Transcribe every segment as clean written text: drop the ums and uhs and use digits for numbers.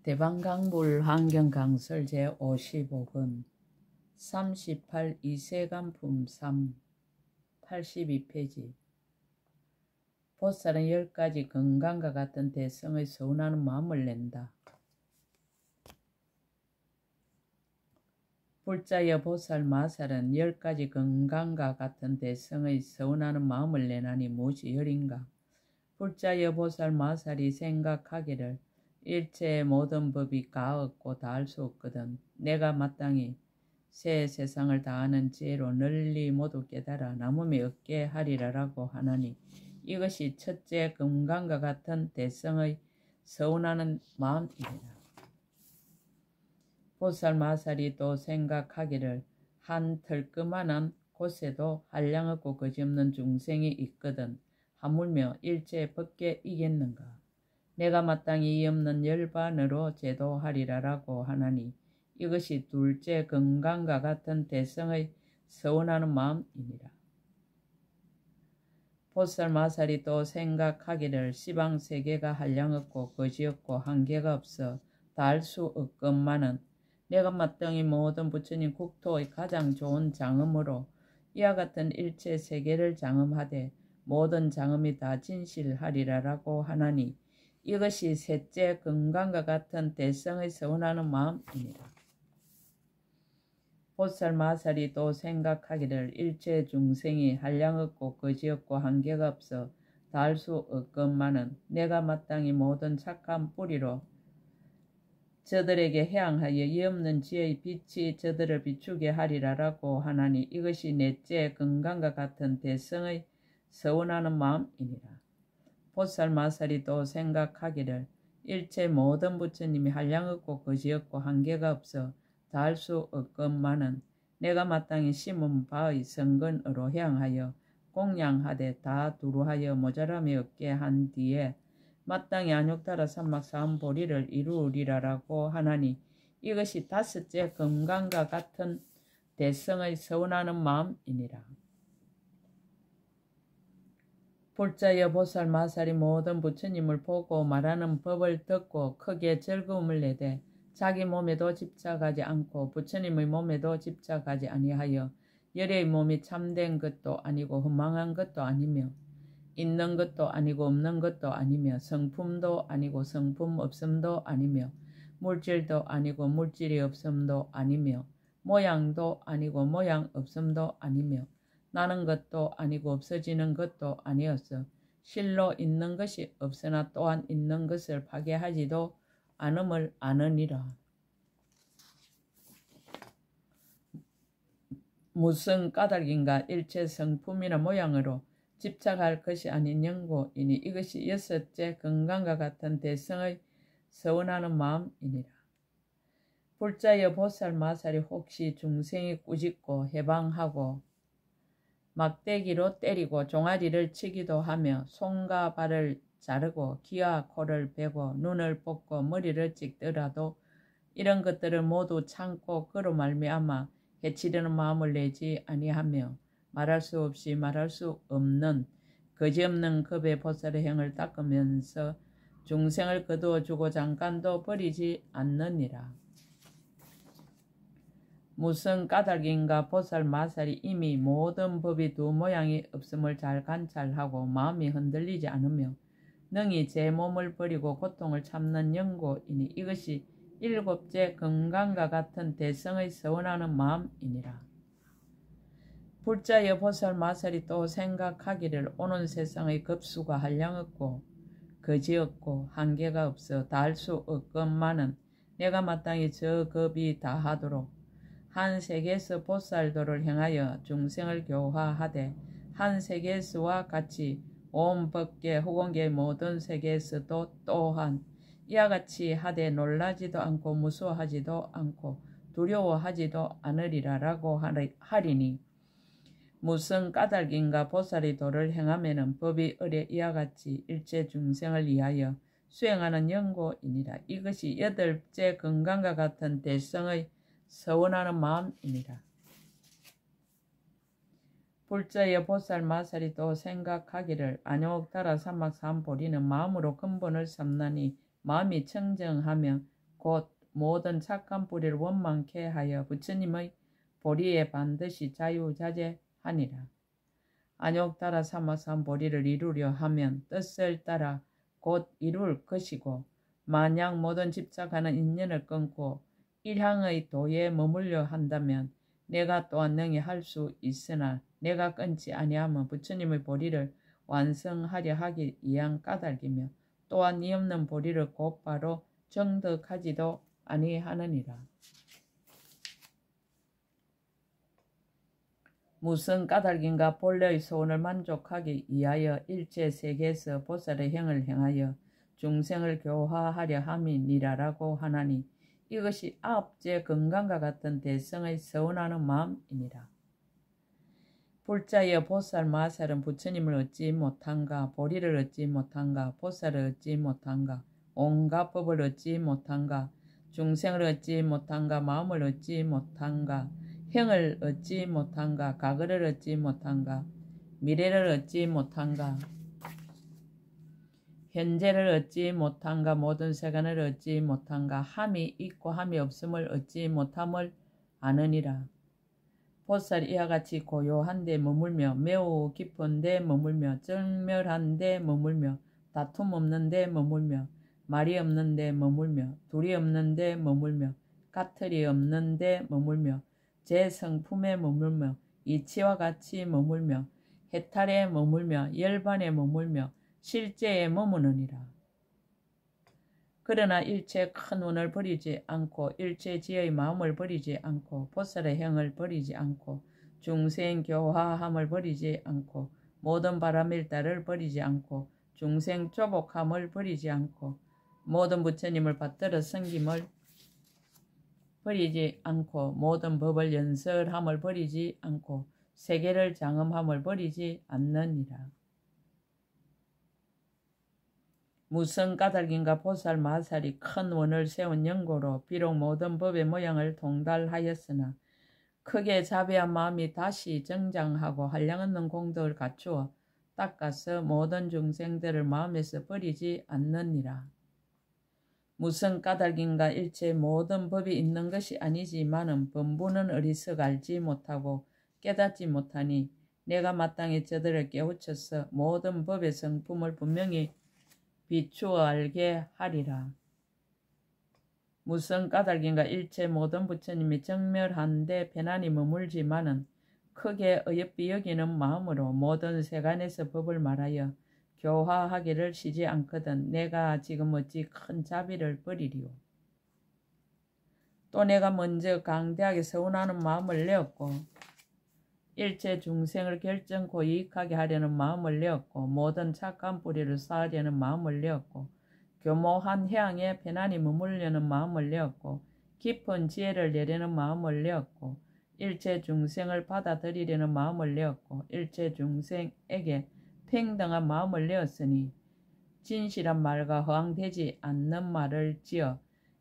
대방강불 환경강설 제55권 38 이세간품 3 82페이지. 보살은 10가지 건강과 같은 대성의 서운하는 마음을 낸다. 불자여 보살 마살은 10가지 건강과 같은 대성의 서운하는 마음을 내나니 무엇이 열인가. 불자여 보살 마살이 생각하기를 일체의 모든 법이 가없고 다할 수 없거든. 내가 마땅히 새 세상을 다하는 지혜로 널리 모두 깨달아 남음이 없게 하리라라고 하나니 이것이 첫째 건강과 같은 대성의 서운하는 마음이니라. 보살 마살이 또 생각하기를 한 털끄만한 곳에도 한량없고 거짓없는 중생이 있거든. 하물며 일체 법계 이겠는가. 내가 마땅히 이 없는 열반으로 제도하리라라고 하나니 이것이 둘째 건강과 같은 대성의 서운하는 마음이니라. 보살 마살이 또 생각하기를 시방세계가 한량없고 거지없고 한계가 없어 다할 수 없건만은 내가 마땅히 모든 부처님 국토의 가장 좋은 장엄으로 이와 같은 일체 세계를 장엄하되 모든 장엄이 다 진실하리라라고 하나니 이것이 셋째 건강과 같은 대성의 서운하는 마음이니라. 보살 마살이 또 생각하기를 일체 중생이 한량없고 거지없고 한계가 없어 다할 수 없건만은 내가 마땅히 모든 착한 뿌리로 저들에게 해양하여 이 없는 지혜의 빛이 저들을 비추게 하리라라고 하나니 이것이 넷째 건강과 같은 대성의 서운하는 마음이니라. 보살 마살이 또 생각하기를 일체 모든 부처님이 한량없고 거지없고 한계가 없어 다할 수 없건만은 내가 마땅히 심은 바의 성근으로 해양하여 공양하되 다 두루하여 모자람이 없게 한 뒤에 마땅히 안욕따라 삼막사음보리를 이루리라라고 하나니 이것이 다섯째 건강과 같은 대성의 서운하는 마음이니라. 불자여 보살 마살이 모든 부처님을 보고 말하는 법을 듣고 크게 즐거움을 내되 자기 몸에도 집착하지 않고 부처님의 몸에도 집착하지 아니하여 열의 몸이 참된 것도 아니고 허망한 것도 아니며 있는 것도 아니고 없는 것도 아니며 성품도 아니고 성품 없음도 아니며 물질도 아니고 물질이 없음도 아니며 모양도 아니고 모양 없음도 아니며 나는 것도 아니고 없어지는 것도 아니어서 실로 있는 것이 없으나 또한 있는 것을 파괴하지도 않음을 아느니라. 무슨 까닭인가 일체 성품이나 모양으로 집착할 것이 아닌 영고이니 이것이 여섯째 건강과 같은 대성의 서운하는 마음이니라. 불자여 보살 마살이 혹시 중생이 꾸짖고 해방하고 막대기로 때리고 종아리를 치기도 하며 손과 발을 자르고 귀와 코를 베고 눈을 뽑고 머리를 찍더라도 이런 것들을 모두 참고 그로 말미암아 해치려는 마음을 내지 아니하며 말할 수 없이 말할 수 없는 거지없는 겁의 보살의 행을 닦으면서 중생을 거두어 주고 잠깐도 버리지 않느니라. 무슨 까닭인가 보살 마살이 이미 모든 법이 두 모양이 없음을 잘 관찰하고 마음이 흔들리지 않으며 능히 제 몸을 버리고 고통을 참는 영고이니 이것이 일곱째 건강과 같은 대성의 서운하는 마음이니라. 불자여 보살 마살이 또 생각하기를 오는 세상의 급수가 한량없고 거지없고 한계가 없어 다할 수 없건만은 내가 마땅히 저 급이 다하도록 한 세계에서 보살도를 행하여 중생을 교화하되 한 세계에서와 같이 온 법계 후공계 모든 세계에서도 또한 이와 같이 하되 놀라지도 않고 무서워하지도 않고 두려워하지도 않으리라라고 하리니 무슨 까닭인가 보살이 도를 행하면은 법이 의례 이와 같이 일체 중생을 위하여 수행하는 영고이니라. 이것이 여덟째 건강과 같은 대성의 서운하는 마음이니라. 불자여 보살 마살이 또 생각하기를 안욕따라 삼막사음보리는 마음으로 근본을 삼나니 마음이 청정하며 곧 모든 착한 뿌리를 원망케 하여 부처님의 보리에 반드시 자유자재하니라. 안욕 따라 삼아서 한 보리를 이루려 하면 뜻을 따라 곧 이룰 것이고, 만약 모든 집착하는 인연을 끊고 일향의 도에 머물려 한다면 내가 또한 능히 할 수 있으나, 내가 끊지 아니하면 부처님의 보리를 완성하려 하기 위한 까닭이며, 또한 이 없는 보리를 곧바로 정득하지도 아니하느니라. 무슨 까닭인가? 본래의 소원을 만족하기 위하여 일체 세계에서 보살의 행을 행하여 중생을 교화하려 함이니라라고 하나니, 이것이 아홉째 건강과 같은 대성의 서운하는 마음이니라. 불자여 보살 마살은 부처님을 얻지 못한가, 보리를 얻지 못한가, 보살을 얻지 못한가, 온갖 법을 얻지 못한가, 중생을 얻지 못한가, 마음을 얻지 못한가, 형을 얻지 못한가, 과거를 얻지 못한가, 미래를 얻지 못한가, 현재를 얻지 못한가, 모든 세간을 얻지 못한가, 함이 있고 함이 없음을 얻지 못함을 아느니라. 보살이 이와 같이 고요한 데 머물며, 매우 깊은 데 머물며, 정멸한 데 머물며, 다툼 없는 데 머물며, 말이 없는 데 머물며, 둘이 없는 데 머물며, 까틀이 없는 데 머물며, 제 성품에 머물며, 이치와 같이 머물며, 해탈에 머물며, 열반에 머물며, 실제에 머무느니라. 그러나 일체 큰 운을 버리지 않고, 일체 지혜의 마음을 버리지 않고, 보살의 행을 버리지 않고, 중생 교화함을 버리지 않고, 모든 바람일다를 버리지 않고, 중생 조복함을 버리지 않고, 모든 부처님을 받들어 섬김을 버리지 않고, 모든 법을 연설함을 버리지 않고, 세계를 장엄함을 버리지 않느니라. 무슨 까닭인가? 보살 마살이 큰 원을 세운 연고로 비록 모든 법의 모양을 통달하였으나 크게 자비한 마음이 다시 정장하고 한량없는 공덕을 갖추어 닦아서 모든 중생들을 마음에서 버리지 않느니라. 무슨 까닭인가? 일체 모든 법이 있는 것이 아니지만은 범부는 어리석어 알지 못하고 깨닫지 못하니, 내가 마땅히 저들을 깨우쳐서 모든 법의 성품을 분명히 비추어 알게 하리라. 무슨 까닭인가? 일체 모든 부처님이 정멸한데 편안히 머물지만은 크게 어여삐 여기는 마음으로 모든 세간에서 법을 말하여 교화하기를 쉬지 않거든 내가 지금 어찌 큰 자비를 버리리요. 또 내가 먼저 강대하게 서운하는 마음을 내었고, 일체 중생을 결정코 이익하게 하려는 마음을 내었고, 모든 착한 뿌리를 쌓으려는 마음을 내었고, 교모한 해양에 편안히 머물려는 마음을 내었고, 깊은 지혜를 내려는 마음을 내었고, 일체 중생을 받아들이려는 마음을 내었고, 일체 중생에게 평등한 마음을 내었으니, 진실한 말과 허황되지 않는 말을 지어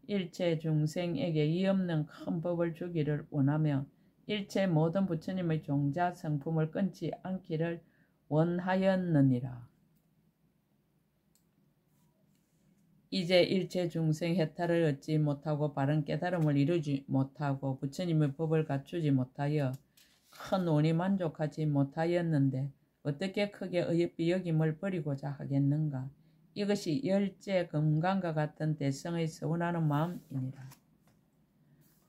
일체 중생에게 이 없는 큰 법을 주기를 원하며, 일체 모든 부처님의 종자 성품을 끊지 않기를 원하였느니라. 이제 일체 중생 해탈을 얻지 못하고 바른 깨달음을 이루지 못하고 부처님의 법을 갖추지 못하여 큰 원이 만족하지 못하였는데 어떻게 크게 어여삐 여김을 버리고자 하겠는가? 이것이 열째 금강과 같은 대성의 서운하는 마음이니라.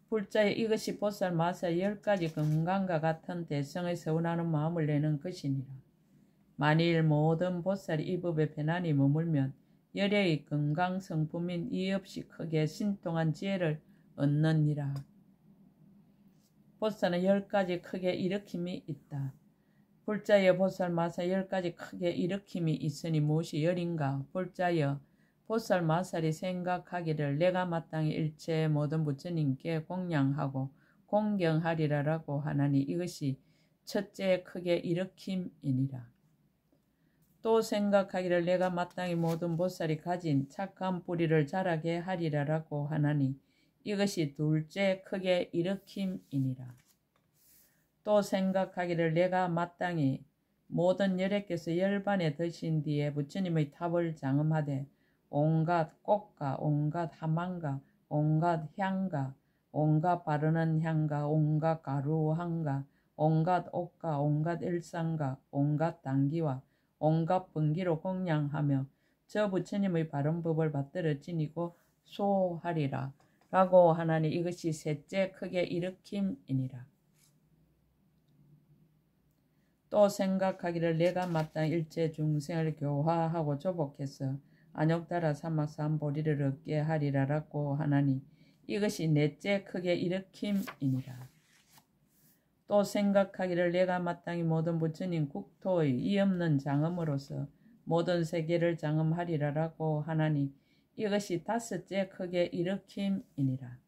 불자에 이것이 보살 마살 10가지 금강과 같은 대성의 서운하는 마음을 내는 것이니라. 만일 모든 보살이 이 법에 편안히 머물면 열의 금강 성품인 이의 없이 크게 신통한 지혜를 얻느니라. 보살은 10가지 크게 일으킴이 있다. 불자여 보살 마살 10가지 크게 일으킴이 있으니 무엇이 열인가? 불자여 보살 마살이 생각하기를 내가 마땅히 일체 모든 부처님께 공양하고 공경하리라라고 하나니 이것이 첫째 크게 일으킴이니라. 또 생각하기를 내가 마땅히 모든 보살이 가진 착한 뿌리를 자라게 하리라라고 하나니 이것이 둘째 크게 일으킴이니라. 또 생각하기를 내가 마땅히 모든 열애께서 열반에 드신 뒤에 부처님의 탑을 장엄하되 온갖 꽃과 온갖 하만과 온갖 향가, 온갖 바르는 향가, 온갖 가루한가, 온갖 옷가, 온갖 일상가, 온갖 단기와 온갖 번기로 공양하며 저 부처님의 바른 법을 받들어 지니고 수호하리라. 라고 하나니 이것이 셋째 크게 일으킴이니라. 또 생각하기를 내가 마땅히 일체 중생을 교화하고 조복해서 안욕달아 사막산 보리를 얻게 하리라라고 하나니 이것이 넷째 크게 일으킴이니라. 또 생각하기를 내가 마땅히 모든 부처님 국토의 이 없는 장엄으로서 모든 세계를 장엄하리라라고 하나니 이것이 다섯째 크게 일으킴이니라.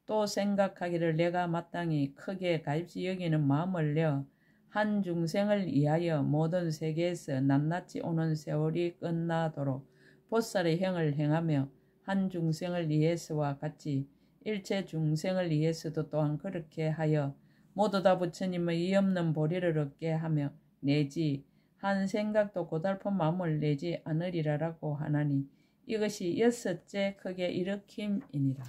또 생각하기를 내가 마땅히 크게 가입시 여기는 마음을 내어 한 중생을 위하여 모든 세계에서 낱낱이 오는 세월이 끝나도록 보살의 행을 행하며 한 중생을 위해서와 같이 일체 중생을 위해서도 또한 그렇게 하여 모두 다 부처님의 이 없는 보리를 얻게 하며 내지 한 생각도 고달픈 마음을 내지 않으리라라고 하나니 이것이 여섯째 크게 일으킴이니라.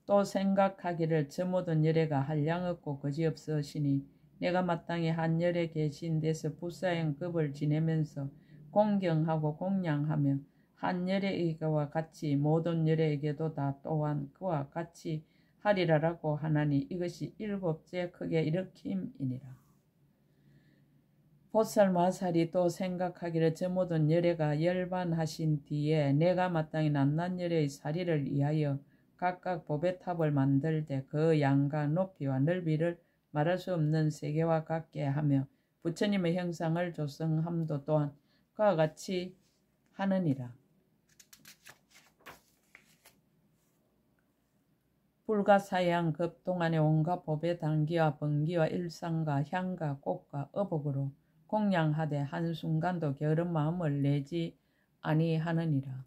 또 생각하기를 저 모든 열애가 한량없고 거지없으시니 내가 마땅히 한 열에 계신 데서 부사행급을 지내면서 공경하고 공양하며 한 열애에게와 같이 모든 열애에게도 다 또한 그와 같이 하리라라고 하나니 이것이 일곱째 크게 일으킴이니라. 보살마살이 또 생각하기를 저 모든 열애가 열반하신 뒤에 내가 마땅히 낱낱 열애의 사리를 위하여 각각 법의 탑을 만들되 그 양과 높이와 넓이를 말할 수 없는 세계와 같게 하며 부처님의 형상을 조성함도 또한 그와 같이 하느니라. 불가사양 급동안의 온갖 법의 단기와 번기와 일상과 향과 꽃과 어복으로 공양하되 한순간도 게으른 마음을 내지 아니하느니라.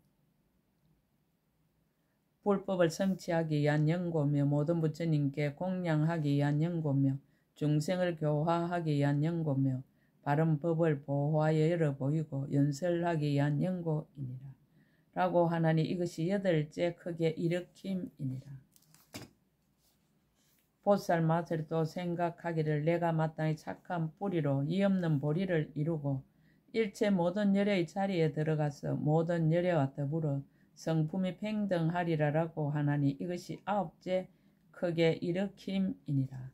불법을 성취하기 위한 연고며 모든 부처님께 공양하기 위한 연고며 중생을 교화하기 위한 연고며 바른 법을 보호하여 열어 보이고 연설하기 위한 연고이니라. 라고 하나니 이것이 여덟째 크게 일으킴이니라. 보살마살도 생각하기를 내가 마땅히 착한 뿌리로 이 없는 보리를 이루고 일체 모든 열애의 자리에 들어가서 모든 열애와 더불어 성품이 평등하리라라고 하나니 이것이 아홉째 크게 일으킴이니라.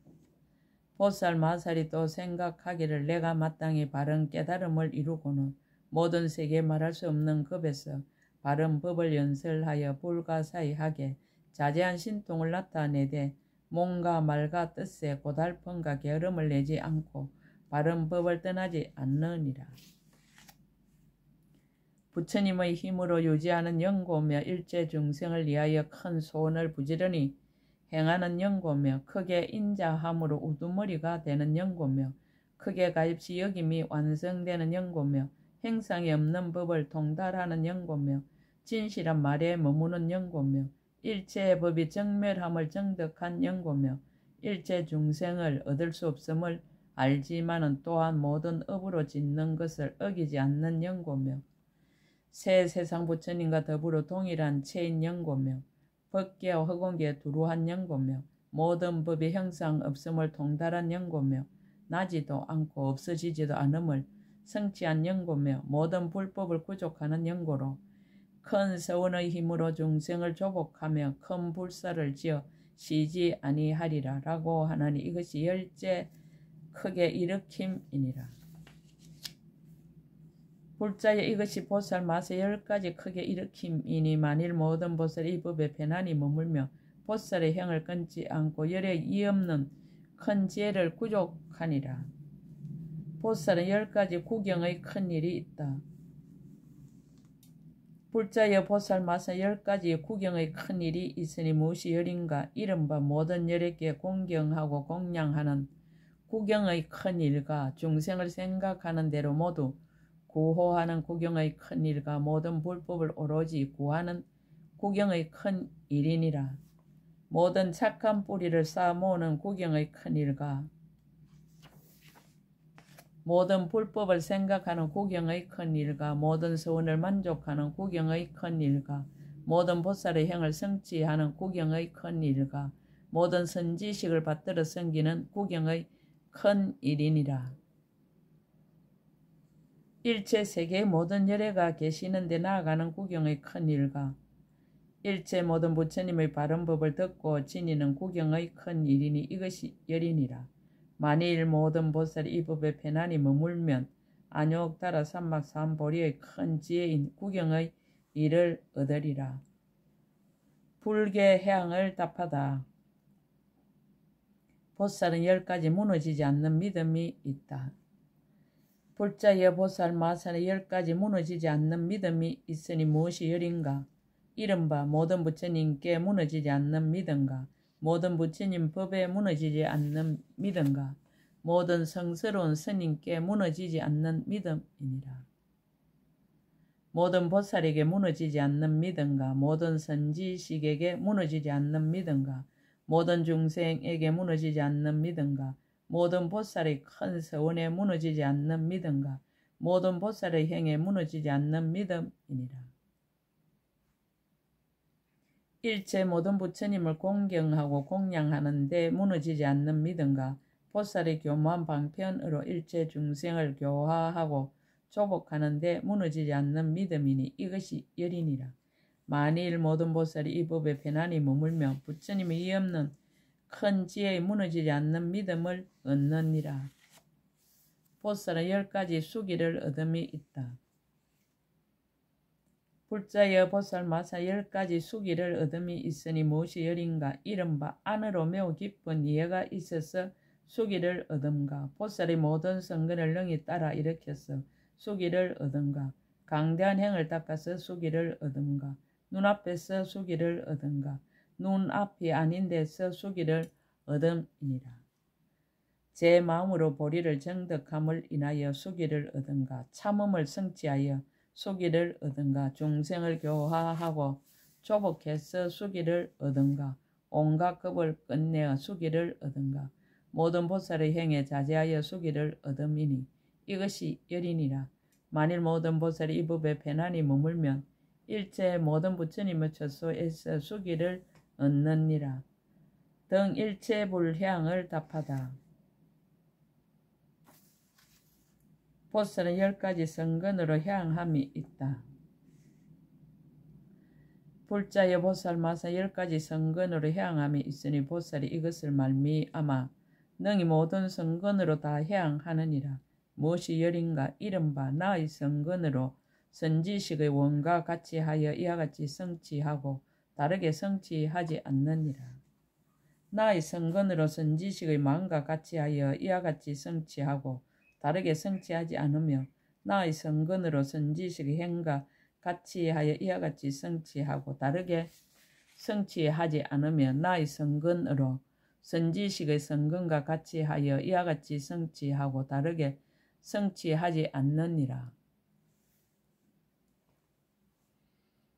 보살마살이 또 생각하기를 내가 마땅히 바른 깨달음을 이루고는 모든 세계에 말할 수 없는 급에서 바른 법을 연설하여 불가사의하게 자제한 신통을 나타내되 몸과 말과 뜻에 고달픔과 게으름을 내지 않고 바른 법을 떠나지 않느니라. 부처님의 힘으로 유지하는 연고며 일체 중생을 위하여 큰 소원을 부지런히 행하는 연고며 크게 인자함으로 우두머리가 되는 연고며 크게 가입시 여김이 완성되는 연고며 행상이 없는 법을 통달하는 연고며 진실한 말에 머무는 연고며 일체의 법이 정멸함을 정득한 연고며 일체 중생을 얻을 수 없음을 알지만은 또한 모든 업으로 짓는 것을 어기지 않는 연고며 새 세상 부처님과 더불어 동일한 체인 연고며 법계와 허공계 두루한 연고며 모든 법의 형상 없음을 통달한 연고며 나지도 않고 없어지지도 않음을 성취한 연고며 모든 불법을 구족하는 연고로 큰 서원의 힘으로 중생을 조복하며 큰 불사를 지어 쉬지 아니하리라 라고 하나니 이것이 열째 크게 일으킴이니라. 불자여 이것이 보살 마세 10가지 크게 일으킴이니 만일 모든 보살이 이 법에 편안히 머물며 보살의 형을 끊지 않고 열에 이 없는 큰 지혜를 구족하니라. 보살은 10가지 구경의 큰 일이 있다. 불자여 보살 마세 10가지 구경의 큰 일이 있으니 무엇이 열인가 이른바 모든 열에게 공경하고 공양하는 구경의 큰 일과 중생을 생각하는 대로 모두 구호하는 구경의 큰 일과 모든 불법을 오로지 구하는 구경의 큰 일이니라. 모든 착한 뿌리를 쌓아 모으는 구경의 큰 일과 모든 불법을 생각하는 구경의 큰 일과 모든 서원을 만족하는 구경의 큰 일과 모든 보살의 행을 성취하는 구경의 큰 일과 모든 선지식을 받들어 섬기는 구경의 큰 일이니라. 일체 세계의 모든 열애가 계시는 데 나아가는 구경의 큰 일과 일체 모든 부처님의 바른 법을 듣고 지니는 구경의 큰 일이니 이것이 열이니라. 만일 모든 보살이 이 법에 편안히 머물면 안욕다라 삼막삼보리의 큰 지혜인 구경의 일을 얻으리라. 불계 해양을 답하다. 보살은 10가지 무너지지 않는 믿음이 있다. 불자여 보살 마산에 10가지 무너지지 않는 믿음이 있으니 무엇이 열인가? 이른바 모든 부처님께 무너지지 않는 믿음과 모든 부처님 법에 무너지지 않는 믿음과 모든 성스러운 스님께 무너지지 않는 믿음이니라. 모든 보살에게 무너지지 않는 믿음과 모든 선지식에게 무너지지 않는 믿음과 모든 중생에게 무너지지 않는 믿음과 모든 보살의 큰 서원에 무너지지 않는 믿음과 모든 보살의 행에 무너지지 않는 믿음이니라. 일체 모든 부처님을 공경하고 공양하는 데 무너지지 않는 믿음과 보살의 교묘한 방편으로 일체 중생을 교화하고 조복하는 데 무너지지 않는 믿음이니 이것이 열이니라. 만일 모든 보살이 이 법에 편안히 머물며 부처님의 이 없는 큰 지혜에 무너지지 않는 믿음을 얻느니라. 보살은 10가지 수기를 얻음이 있다. 불자여 보살 마사 10가지 수기를 얻음이 있으니 무엇이 열인가? 이른바 안으로 매우 깊은 이해가 있어서 수기를 얻음과 보살의 모든 성근을 능히 따라 일으켜서 수기를 얻음과 강대한 행을 닦아서 수기를 얻음과 눈앞에서 수기를 얻음과 눈앞이 아닌 데서 수기를 얻음이니라. 제 마음으로 보리를 정덕함을 인하여 수기를 얻은가 참음을 성취하여 수기를 얻은가 중생을 교화하고 조복해서 수기를 얻은가 온갖 겁을 끝내어 수기를 얻은가 모든 보살의 행에 자제하여 수기를 얻음이니 이것이 열이니라. 만일 모든 보살이 이 법에 편안히 머물면 일체 모든 부처님의 처소에서 수기를 얻느니라. 등 일체 불향을 답하다. 보살은 10가지 성근으로 향함이 있다. 불자여 보살 마사 10가지 성근으로 향함이 있으니 보살이 이것을 말미암아 능히 모든 성근으로 다 향하느니라. 무엇이 열인가? 이른바 나의 성근으로 선지식의 원과 같이 하여 이와 같이 성취하고 다르게 성취하지 않느니라. 나의 성근으로 선지식의 마음과 같이 하여 이와 같이 성취하고 다르게 성취하지 않으며 나의 성근으로 선지식의 행과 같이 하여 이와 같이 성취하고 다르게 성취하지 않으며 나의 성근으로 선지식의 성근과 같이 하여 이와 같이 성취하고 다르게 성취하지 않느니라.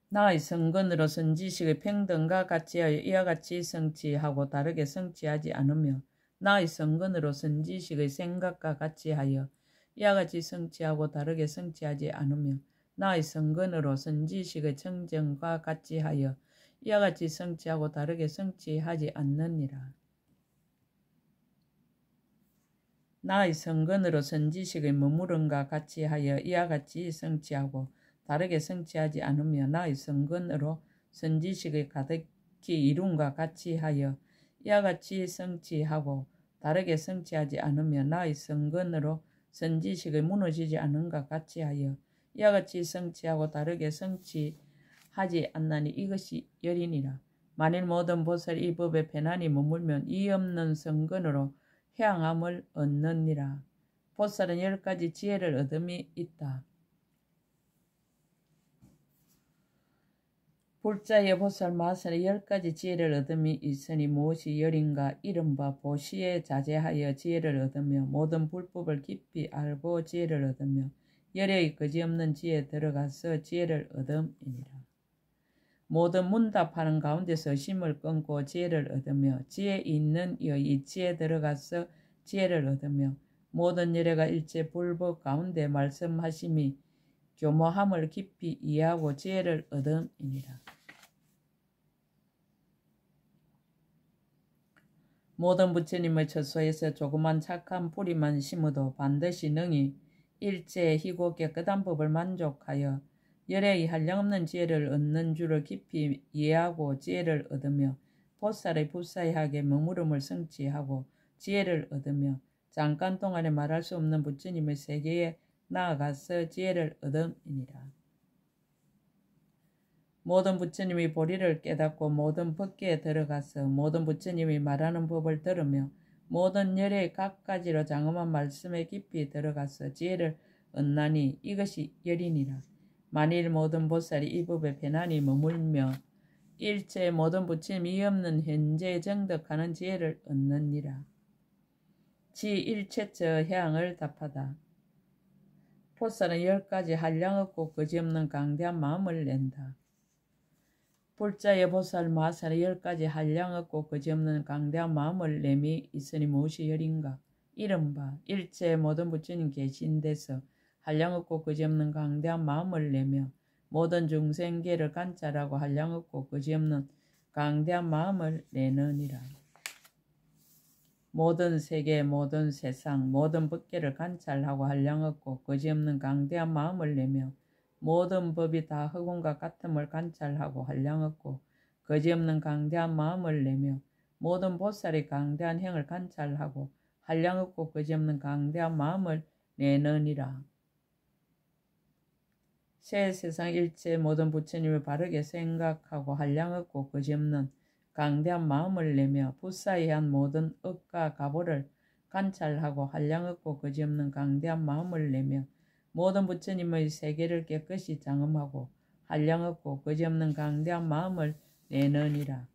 나의 성근으로 선지식의 평등과 같이 하여 이와 같이 성취하고 다르게 성취하지 않으며 나의 성근으로 선지식의 생각과 같이 하여 이와 같이 성취하고 다르게 성취하지 않으며 나의 성근으로 선지식의 청정과 같이 하여 이와 같이 성취하고 다르게 성취하지 않느니라. 나의 성근으로 선지식의 머무름과 같이 하여 이와 같이 성취하고 다르게 성취하지 않으며 나의 성근으로 선지식의 가득히 이룸과 같이 하여 이와 같이 성취하고 다르게 성취하지 않으며 나의 성근으로 선지식의 무너지지 않은과 같이 하여 이와 같이 성취하고 다르게 성취하지 않나니 이것이 열이니라. 만일 모든 보살이 이 법에 편안히 머물면 이 없는 성근으로 향함을 얻느니라. 보살은 10가지 지혜를 얻음이 있다. 불자여 보살 마살에 10가지 지혜를 얻음이 있으니 무엇이 열인가? 이른바 보시에 자제하여 지혜를 얻으며 모든 불법을 깊이 알고 지혜를 얻으며 열의 그지없는 지혜에 들어가서 지혜를 얻음이니라. 모든 문답하는 가운데서 심을 끊고 지혜를 얻으며 지혜 있는 이의 이치에 들어가서 지혜를 얻으며 모든 열애가 일체 불법 가운데 말씀하심이 교모함을 깊이 이해하고 지혜를 얻음이니라. 모든 부처님의 처소에서 조그만 착한 뿌리만 심어도 반드시 능히 일체의 희고 깨끗한 법을 만족하여 열애의 한량없는 지혜를 얻는 줄을 깊이 이해하고 지혜를 얻으며 보살의 부사의하게 머무름을 성취하고 지혜를 얻으며 잠깐 동안에 말할 수 없는 부처님의 세계에 나아가서 지혜를 얻음이니라. 모든 부처님의 보리를 깨닫고 모든 법계에 들어가서 모든 부처님이 말하는 법을 들으며 모든 열의 각가지로 장엄한 말씀에 깊이 들어가서 지혜를 얻나니 이것이 열이니라. 만일 모든 보살이 이 법에 편안히 머물며 일체 모든 부처님이 없는 현재에 정덕하는 지혜를 얻느니라. 지 일체처 해양을 답하다. 보살은 10가지 한량 없고 거지없는 강대한 마음을 낸다. 불자의 보살 마살의 10가지 한량 없고 거지없는 강대한 마음을 내미 있으니 무엇이 열인가? 이른바 일체 모든 부처님 계신 데서 한량 없고 거지없는 강대한 마음을 내며 모든 중생계를 관찰하고 한량 없고 거지없는 강대한 마음을 내느니라. 모든 세계, 모든 세상, 모든 법계를 관찰하고 한량 없고 거지없는 강대한 마음을 내며 모든 법이 다 허공과 같음을 관찰하고 한량 없고 거지없는 강대한 마음을 내며 모든 보살의 강대한 행을 관찰하고 한량 없고 거지없는 강대한 마음을 내느니라. 새 세상 일체 모든 부처님을 바르게 생각하고 한량 없고 거지없는 강대한 마음을 내며 부사의한 모든 업과 가보를 관찰하고 한량 없고 거지없는 강대한 마음을 내며 모든 부처님의 세계를 깨끗이 장엄하고 한량 없고 거지없는 강대한 마음을 내느니라.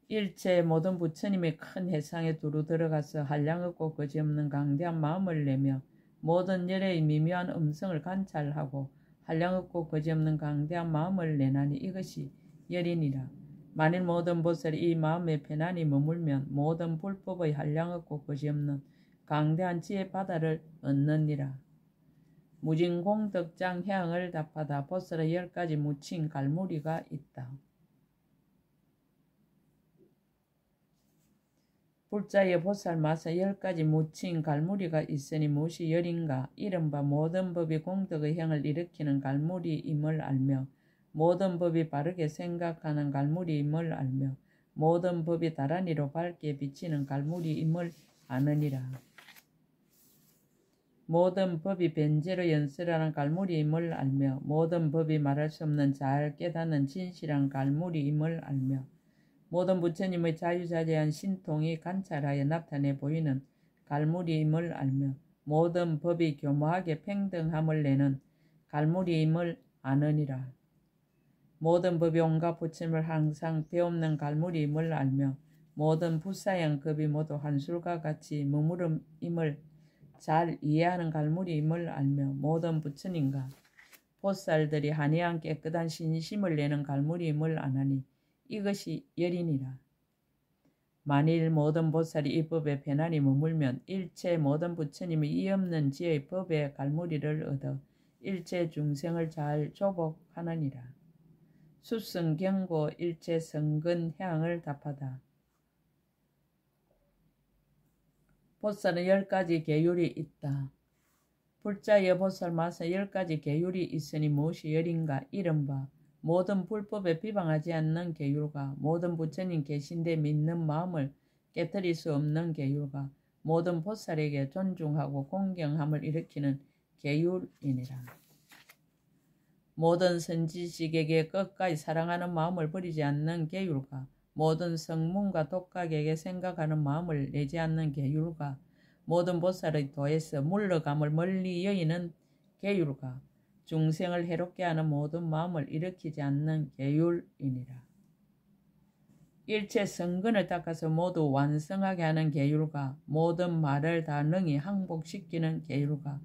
일체 모든 부처님의 큰 해상에 두루 들어가서 한량 없고 거지없는 강대한 마음을 내며 모든 열의 미묘한 음성을 관찰하고 한량 없고 거지없는 강대한 마음을 내나니 이것이 열이니라. 만일 모든 보살이 이 마음에 편안히 머물면 모든 불법의 한량 없고 거지없는 강대한 지혜 바다를 얻느니라. 무진공덕장 해양을 답하다. 보살의 10가지 묻힌 갈무리가 있다. 불자의 보살 마사 10가지 묻힌 갈무리가 있으니 무엇이 열인가? 이른바 모든 법이 공덕의 행을 일으키는 갈무리임을 알며 모든 법이 바르게 생각하는 갈무리임을 알며 모든 법이 다란히로 밝게 비치는 갈무리임을 아느니라. 모든 법이 변제로 연설하는 갈무리임을 알며 모든 법이 말할 수 없는 잘 깨닫는 진실한 갈무리임을 알며 모든 부처님의 자유자재한 신통이 관찰하여 나타내 보이는 갈무리임을 알며 모든 법이 교모하게 평등함을 내는 갈무리임을 아느니라. 모든 법이 온갖 부처님을 항상 배없는 갈무리임을 알며 모든 부사양 급이 모두 한술과 같이 머무름임을 잘 이해하는 갈무리임을 알며 모든 부처님과 보살들이 한이한 깨끗한 신심을 내는 갈무리임을 아나니 이것이 열이니라. 만일 모든 보살이 이 법에 편안히 머물면 일체 모든 부처님이 이 없는 지의 법의 갈무리를 얻어 일체 중생을 잘 조복하느니라. 수승경고 일체 성근 해양을 답하다. 보살은 10가지 계율이 있다. 불자의 보살 마사 10가지 계율이 있으니 무엇이 열인가? 이른바 모든 불법에 비방하지 않는 계율과 모든 부처님 계신데 믿는 마음을 깨뜨릴 수 없는 계율과 모든 보살에게 존중하고 공경함을 일으키는 계율이니라. 모든 선지식에게 끝까지 사랑하는 마음을 버리지 않는 계율과 모든 성문과 독각에게 생각하는 마음을 내지 않는 계율과 모든 보살의 도에서 물러감을 멀리 여기는 계율과 중생을 해롭게 하는 모든 마음을 일으키지 않는 계율이니라. 일체 성근을 닦아서 모두 완성하게 하는 계율과 모든 말을 다 능히 항복시키는 계율과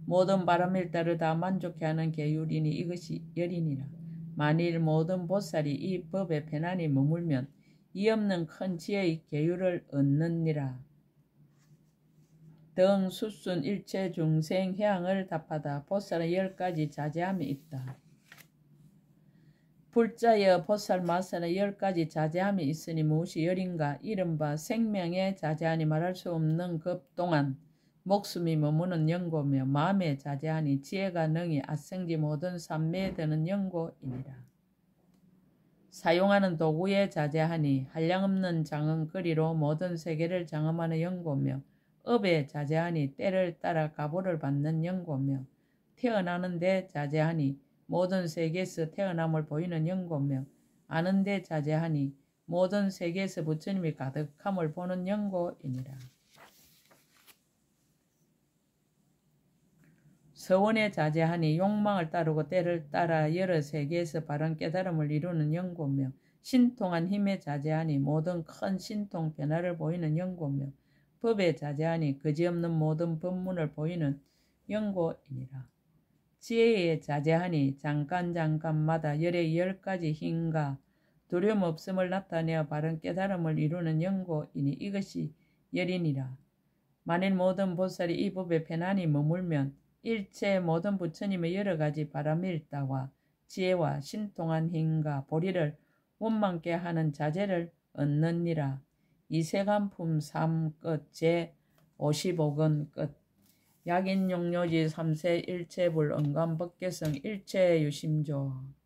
모든 바람일다를 다 만족해 하는 계율이니 이것이 열이니라. 만일 모든 보살이 이 법에 편안히 머물면 이 없는 큰 지혜의 계율을 얻느니라. 등 수순 일체 중생 해양을 답하다. 보살은 10가지 자제함이 있다. 불자여 보살 마살은 10가지 자제함이 있으니 무엇이 열인가? 이른바 생명의 자제하니 말할 수 없는 급 동안 목숨이 머무는 연고며 마음의 자제하니 지혜가 능히 아생지 모든 삼매에 드는 연고이니라. 사용하는 도구에 자제하니 한량없는 장엄거리로 모든 세계를 장엄하는 연고며 업에 자제하니 때를 따라 가보를 받는 연고며 태어나는 데 자제하니 모든 세계에서 태어남을 보이는 연고며 아는 데 자제하니 모든 세계에서 부처님이 가득함을 보는 연고이니라. 서원에 자제하니 욕망을 따르고 때를 따라 여러 세계에서 바른 깨달음을 이루는 연고며 신통한 힘에 자제하니 모든 큰 신통 변화를 보이는 연고며 법에 자제하니 그지없는 모든 법문을 보이는 연고이니라. 지혜에 자제하니 잠깐마다 열의 10가지 힘과 두려움 없음을 나타내어 바른 깨달음을 이루는 연고이니 이것이 열이니라. 만일 모든 보살이 이 법에 편안히 머물면 일체 모든 부처님의 여러가지 바람일다와 지혜와 신통한 힘과 보리를 원망케 하는 자제를 얻느니라. 이세간품 3 끝 제55권 끝. 약인용료지 3세 일체불 언감법계성 일체유심조.